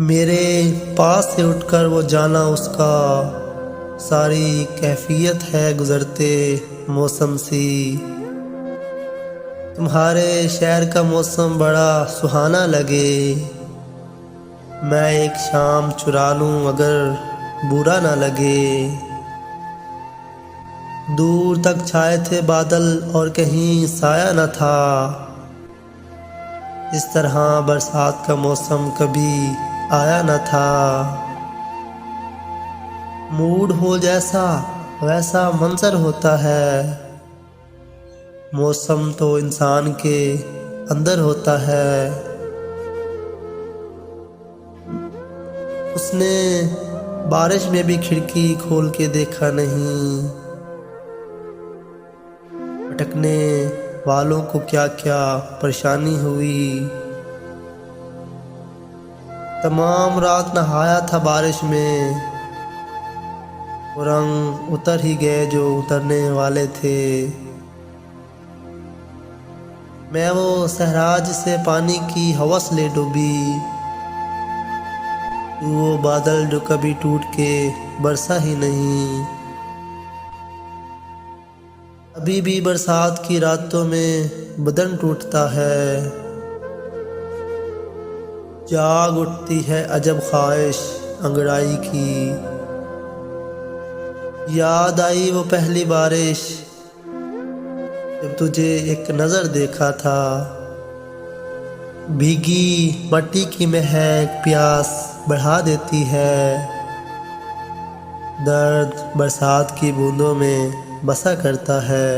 मेरे पास से उठकर वो जाना उसका सारी कैफियत है गुजरते मौसम सी। तुम्हारे शहर का मौसम बड़ा सुहाना लगे, मैं एक शाम चुरा लूं अगर बुरा ना लगे। दूर तक छाए थे बादल और कहीं साया न था, इस तरह बरसात का मौसम कभी आया न था। मूड हो जैसा वैसा मंजर होता है, मौसम तो इंसान के अंदर होता है। उसने बारिश में भी खिड़की खोल के देखा नहीं, भटकने वालों को क्या क्या परेशानी हुई। तमाम रात नहाया था बारिश में, वो रंग उतर ही गए जो उतरने वाले थे। मैं वो सहराज से पानी की हवस ले डूबी, वो बादल जो कभी टूट के बरसा ही नहीं। अभी भी बरसात की रातों में बदन टूटता है, जाग उठती है अजब ख्वाहिश अंगड़ाई की। याद आई वो पहली बारिश जब तुझे एक नजर देखा था, भीगी मट्टी की महक प्यास बढ़ा देती है। दर्द बरसात की बूंदों में बसा करता है।